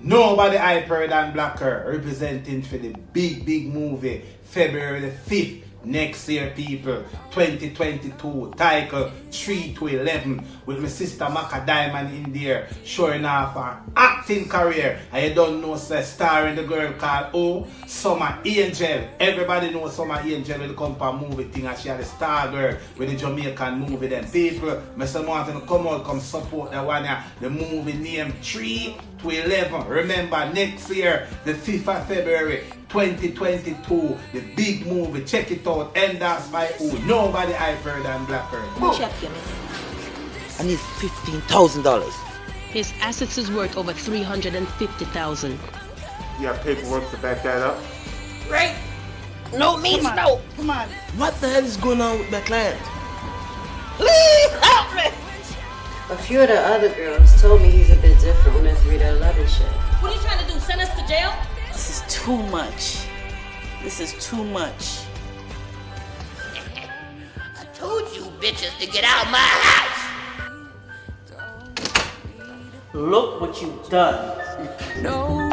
Nobody hyper than Blacker, representing for the big movie, February the 5th. Next year, people, 2022, title 3 to 11, with my sister Maka Diamond in there, showing off her acting career. And you don't know, say, starring the girl called Summer Angel. Everybody knows Summer Angel will come for a movie thing, and she had a star girl with the Jamaican movie. Then people, Mr. Martin, come out, come support the one here, the movie named 3 to 11. Remember, next year, the 5th of February, 2022, the big movie. Check it out. And that's by who? Nobody hyper than Blacker. I need $15,000. His assets is worth over $350,000. You have paperwork to back that up? Right? No means no. Come on. What the hell is going on with my client? Please help me. A few of the other girls told me he's a bit different on that 3 to 11 shit. What are you trying to do? Send us to jail? This is too much. This is too much. I told you bitches to get out of my house. Look what you've done. No